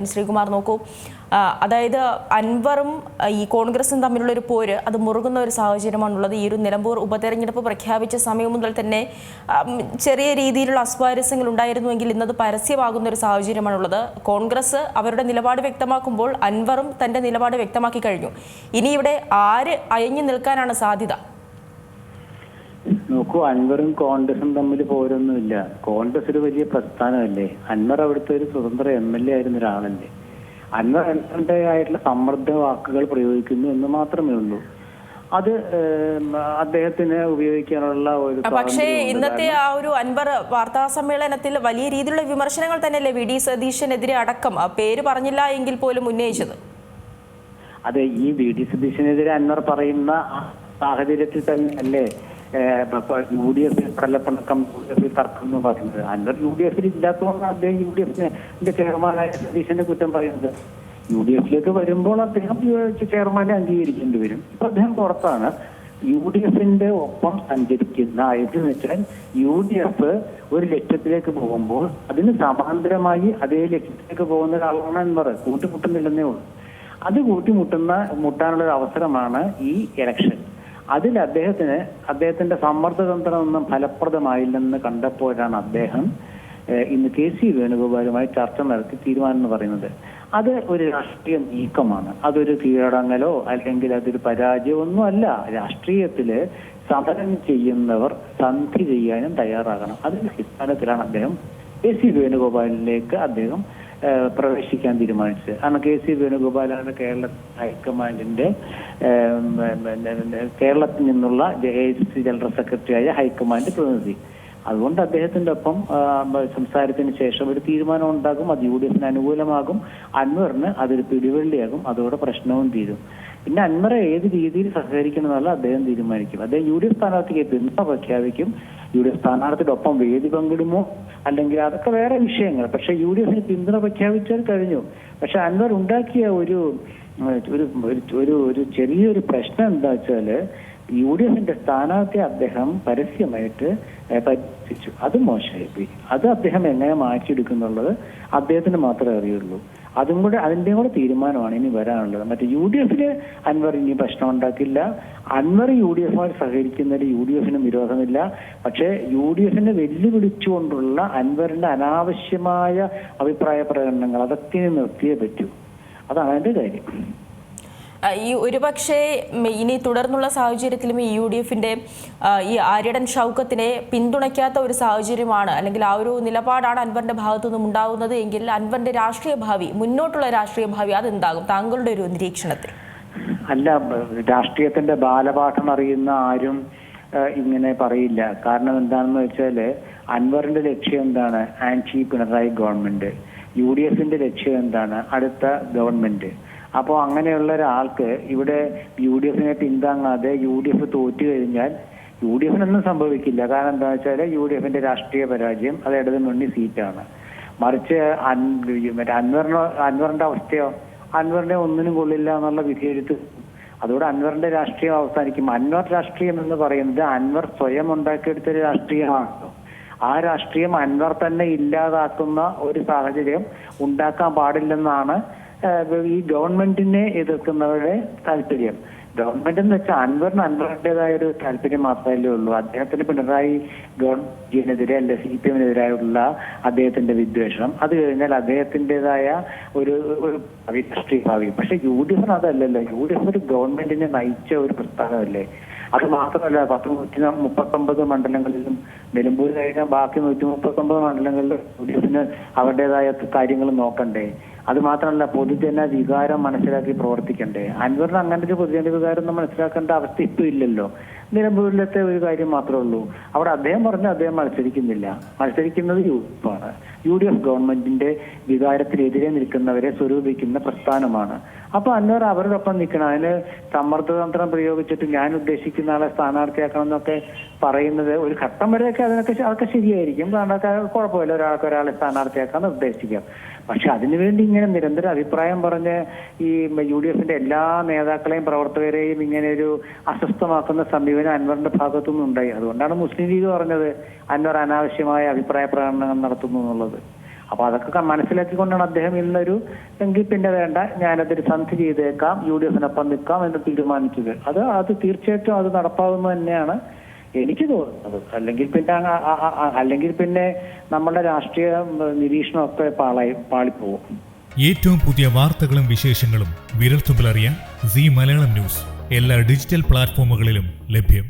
ശ്രീകുമാർ നോക്കൂ, അതായത് അൻവറും ഈ കോൺഗ്രസും തമ്മിലുള്ള ഒരു പോര് അത് മുറുകുന്ന ഒരു സാഹചര്യമാണുള്ളത്. ഈ ഒരു നിലമ്പൂർ ഉപതെരഞ്ഞെടുപ്പ് പ്രഖ്യാപിച്ച സമയം മുതൽ തന്നെ ചെറിയ രീതിയിലുള്ള അസ്വാരസ്യങ്ങൾ ഉണ്ടായിരുന്നുവെങ്കിൽ ഇന്നത് പരസ്യമാകുന്ന ഒരു സാഹചര്യമാണുള്ളത്. കോൺഗ്രസ് അവരുടെ നിലപാട് വ്യക്തമാക്കുമ്പോൾ അൻവറും തന്റെ നിലപാട് വ്യക്തമാക്കി കഴിഞ്ഞു. ഇനി ഇവിടെ ആര് അയഞ്ഞു നിൽക്കാനാണ് സാധ്യത? നോക്കൂ, അൻവറും കോൺഗ്രസും തമ്മിൽ പോരൊന്നുമില്ല. കോൺഗ്രസ് ഒരു വലിയ പ്രസ്ഥാനമല്ലേ. അൻവർ അവിടുത്തെ ഒരു സ്വതന്ത്ര MLA ആയിരുന്ന ഒരാളല്ലേ. അൻവർ ആയിട്ടുള്ള സമ്മർദ്ദ വാക്കുകൾ പ്രയോഗിക്കുന്നു എന്ന് മാത്രമേ ഉള്ളൂ. അത് അദ്ദേഹത്തിന് ഉപയോഗിക്കാനുള്ള ഒരു. പക്ഷേ ഇന്നത്തെ ആ ഒരു അൻവർ വാർത്താ സമ്മേളനത്തിൽ വലിയ രീതിയിലുള്ള വിമർശനങ്ങൾ തന്നെയല്ലേ VD സതീശനെതിരെ അടക്കം പേര് പറഞ്ഞില്ല എങ്കിൽ പോലും ഉന്നയിച്ചത്? അതെ, ഈ VD സതീശനെതിരെ അൻവർ പറയുന്ന സാഹചര്യത്തിൽ തന്നെയല്ലേ UDF കള്ളപ്പണക്കം തർക്കം എന്ന് പറയുന്നത്. അൻവർ UDF ഇല്ലാത്തതുകൊണ്ടാണ് അദ്ദേഹം UDF ചെയർമാനായ സതീശന്റെ കുറ്റം പറയുന്നത്. UDF വരുമ്പോൾ അദ്ദേഹം ചെയർമാനെ അംഗീകരിക്കേണ്ടി വരും. ഇപ്പൊ അദ്ദേഹം പുറത്താണ്. UDF ഒപ്പം സഞ്ചരിക്കുന്ന എന്ന് വെച്ചാൽ UDF ഒരു ലക്ഷ്യത്തിലേക്ക് പോകുമ്പോൾ അതിന് സമാന്തരമായി അതേ ലക്ഷ്യത്തിലേക്ക് പോകുന്ന ഒരാളാണ് അൻവർ. കൂട്ടിമുട്ടുന്നില്ലെന്നേ ഉള്ളൂ. അത് മുട്ടാനുള്ള ഒരു അവസരമാണ് ഈ ഇലക്ഷൻ. അതിൽ അദ്ദേഹത്തിന്റെ സമ്മർദ്ദതന്ത്രമൊന്നും ഫലപ്രദമായില്ലെന്ന് കണ്ടപ്പോഴാണ് അദ്ദേഹം ഇന്ന് KC വേണുഗോപാലുമായി ചർച്ച നടത്തി തീരുമാനം എന്ന് പറയുന്നത്. അത് ഒരു രാഷ്ട്രീയ നീക്കമാണ്. അതൊരു കീഴടങ്ങലോ അല്ലെങ്കിൽ അതൊരു പരാജയമോ ഒന്നും അല്ല. രാഷ്ട്രീയത്തില് സമരം ചെയ്യുന്നവർ സന്ധി ചെയ്യാനും തയ്യാറാകണം. അതിന്റെ അടിസ്ഥാനത്തിലാണ് അദ്ദേഹം KC വേണുഗോപാലിലേക്ക് അദ്ദേഹം പ്രവേശിക്കാൻ തീരുമാനിച്ചത്. കാരണം KC വേണുഗോപാലാണ് കേരള ഹൈക്കമാൻഡിന്റെ കേരളത്തിൽ നിന്നുള്ള AICC ജനറൽ സെക്രട്ടറിയായ ഹൈക്കമാൻഡ് പ്രതിനിധി. അതുകൊണ്ട് അദ്ദേഹത്തിന്റെ ഒപ്പം സംസാരത്തിന് ശേഷം ഒരു തീരുമാനം ഉണ്ടാകും. അത് UDF അനുകൂലമാകും. അൻവറിന് അതൊരു പിടിവള്ളിയാകും. അതോടെ പ്രശ്നവും തീരും. പിന്നെ അൻവറെ ഏത് രീതിയിൽ സഹകരിക്കണം എന്നുള്ള അദ്ദേഹം തീരുമാനിക്കും. അദ്ദേഹം UDF സ്ഥാനാർത്ഥിക്ക് പിന്തുണ പ്രഖ്യാപിക്കും. UDF സ്ഥാനാർത്ഥിയുടെ ഒപ്പം വേദി പങ്കിടുമോ അല്ലെങ്കിൽ അതൊക്കെ വേറെ വിഷയങ്ങൾ. പക്ഷെ UDF പിന്തുണ പ്രഖ്യാപിച്ചാൽ കഴിഞ്ഞു. പക്ഷെ അൻവർ ഉണ്ടാക്കിയ ഒരു ചെറിയൊരു പ്രശ്നം എന്താ വെച്ചാല് UDF സ്ഥാനാർത്ഥിയെ അദ്ദേഹം പരസ്യമായിട്ട് പരിഹസിച്ചു. അത് മോശമായി. അത് അദ്ദേഹം എങ്ങനെ മാറ്റിയെടുക്കുന്നുള്ളത് അദ്ദേഹത്തിന് മാത്രമേ അറിയുള്ളൂ. അതിന്റെയും കൂടെ തീരുമാനമാണ് ഇനി വരാനുള്ളത്. മറ്റേ UDF അൻവർ ഇനി പ്രശ്നം ഉണ്ടാക്കില്ല. അൻവർ UDF സഹകരിക്കുന്നതിൽ UDF വിരോധമില്ല. പക്ഷേ UDF വെല്ലുവിളിച്ചുകൊണ്ടുള്ള അൻവറിന്റെ അനാവശ്യമായ അഭിപ്രായ പ്രകടനങ്ങൾ അതൊക്കെ നിർത്തിയേ പറ്റൂ. അതാണ് അതിന്റെ കാര്യം. ഈ ഒരുപക്ഷെ ഇനി തുടർന്നുള്ള സാഹചര്യത്തിലും ഈ UDF ഈ ആര്യടൻ ഷൗക്കത്തിനെ പിന്തുണയ്ക്കാത്ത ഒരു സാഹചര്യമാണ് അല്ലെങ്കിൽ ആ ഒരു നിലപാടാണ് അൻവറിന്റെ ഭാഗത്തു നിന്നും ഉണ്ടാകുന്നത് എങ്കിൽ അൻവറിന്റെ രാഷ്ട്രീയ ഭാവി, മുന്നോട്ടുള്ള രാഷ്ട്രീയ ഭാവി അതെന്താകും താങ്കളുടെ ഒരു നിരീക്ഷണത്തിൽ? അല്ല, രാഷ്ട്രീയത്തിന്റെ ബാലപാഠം അറിയുന്ന ആരും ഇങ്ങനെ പറയില്ല. കാരണം എന്താണെന്ന് വെച്ചാല് അൻവറിന്റെ ലക്ഷ്യം എന്താണ്? Anti Pinarayi government. UDF ലക്ഷ്യം എന്താണ്? അടുത്ത ഗവൺമെന്റ്. അപ്പോൾ അങ്ങനെയുള്ള ഒരാൾക്ക് ഇവിടെ UDF പിന്താങ്ങാതെ UDF തോറ്റു കഴിഞ്ഞാൽ UDF ഒന്നും സംഭവിക്കില്ല. കാരണം എന്താ വെച്ചാൽ UDF രാഷ്ട്രീയ പരാജയം അത് ഇടത് മുന്നണി സീറ്റാണ്. മറിച്ച് അൻവറിന്റെ അവസ്ഥയോ? അൻവറിനെ ഒന്നിനും കൊള്ളില്ല എന്നുള്ള വിധിയെഴുത്ത്. അതോടെ അൻവറിന്റെ രാഷ്ട്രീയം അവസാനിക്കും. അൻവർ രാഷ്ട്രീയം എന്ന് പറയുന്നത് അൻവർ സ്വയം ഉണ്ടാക്കിയെടുത്തൊരു രാഷ്ട്രീയമാണല്ലോ. ആ രാഷ്ട്രീയം അൻവർ തന്നെ ഇല്ലാതാക്കുന്ന ഒരു സാഹചര്യം ഉണ്ടാക്കാൻ പാടില്ലെന്നാണ് ഈ ഗവൺമെന്റിനെ എതിർക്കുന്നവരുടെ താല്പര്യം. ഗവൺമെന്റ് എന്ന് വെച്ചാൽ അൻവറിന്റേതായ ഒരു താല്പര്യം മാത്രമല്ലേ ഉള്ളൂ. അദ്ദേഹത്തിന് പിണറായി ഗവൺമെന്റിനെതിരെ അല്ലെ CPM-നെതിരായുള്ള അദ്ദേഹത്തിന്റെ വിദ്വേഷം, അത് കഴിഞ്ഞാൽ അദ്ദേഹത്തിൻ്റെതായ ഒരു രാഷ്ട്രീയ ഭാവി. പക്ഷെ UDF അതല്ലല്ലോ. UDF ഒരു ഗവൺമെന്റിനെ നയിച്ച ഒരു പ്രസ്ഥാനമല്ലേ. അത് മാത്രമല്ല 139 മണ്ഡലങ്ങളിലും നിലമ്പൂർ കഴിഞ്ഞാൽ ബാക്കി 139 മണ്ഡലങ്ങളിലും UDF അവരുടേതായ കാര്യങ്ങൾ നോക്കണ്ടേ. അത് മാത്രമല്ല പൊതുജന വികാരം മനസ്സിലാക്കി പ്രവർത്തിക്കണ്ടേ. അൻവറിന് അങ്ങനെ ഒരു പൊതുജന വികാരം ഒന്നും മനസ്സിലാക്കേണ്ട അവസ്ഥ ഇപ്പൊ ഇല്ലല്ലോ. നിലമ്പൂരിലത്തെ ഒരു കാര്യം മാത്രമേ ഉള്ളൂ. അവിടെ അദ്ദേഹം പറഞ്ഞു അദ്ദേഹം മത്സരിക്കുന്നത് UDF ആണ്. UDF ഗവൺമെന്റിന്റെ വികാരത്തിനെതിരെ നിൽക്കുന്നവരെ സ്വരൂപിക്കുന്ന പ്രസ്ഥാനമാണ്. അപ്പൊ അൻവർ അവരോടൊപ്പം നിൽക്കണം. അതിന് സമ്മർദ്ദതന്ത്രം പ്രയോഗിച്ചിട്ട് ഞാൻ ഉദ്ദേശിക്കുന്ന ആളെ സ്ഥാനാർത്ഥിയാക്കണം എന്നൊക്കെ പറയുന്നത് ഒരു ഘട്ടം വരെയൊക്കെ അതൊക്കെ ശരിയായിരിക്കും. കാരണം കുഴപ്പമില്ല, ഒരാളെ സ്ഥാനാർത്ഥിയാക്കാന്ന് ഉദ്ദേശിക്കാം. പക്ഷെ അതിനുവേണ്ടി ഇങ്ങനെ നിരന്തരം അഭിപ്രായം പറഞ്ഞ് ഈ UDF എല്ലാ നേതാക്കളെയും പ്രവർത്തകരെയും ഇങ്ങനെ ഒരു അസ്വസ്ഥമാക്കുന്ന സമീപനം അൻവറിന്റെ ഭാഗത്തുനിന്നും ഉണ്ടായി. അതുകൊണ്ടാണ് മുസ്ലിം ലീഗ് പറഞ്ഞത് അൻവർ അനാവശ്യമായ അഭിപ്രായ പ്രകടനങ്ങൾ നടത്തുന്നു എന്നുള്ളത്. അപ്പൊ അതൊക്കെ മനസ്സിലാക്കിക്കൊണ്ടാണ് അദ്ദേഹം ഇന്നൊരു എങ്കിൽ പിന്നെ വേണ്ട, ഞാനതൊരു സന്ധി ചെയ്തേക്കാം, UDF-നൊപ്പം നിൽക്കാം എന്ന് തീരുമാനിച്ചത്. അത് തീർച്ചയായിട്ടും അത് നടപ്പാവുന്ന തന്നെയാണ് എനിക്ക് തോന്നുന്നത്. അല്ലെങ്കിൽ പിന്നെ നമ്മുടെ രാഷ്ട്രീയ നിരീക്ഷണമൊക്കെ പാളിപ്പോവും. ഏറ്റവും പുതിയ വാർത്തകളും വിശേഷങ്ങളും വിരൽത്തുമ്പിലറിയാൻ സീ മലയാളം ന്യൂസ് എല്ലാ ഡിജിറ്റൽ പ്ലാറ്റ്ഫോമുകളിലും ലഭ്യം.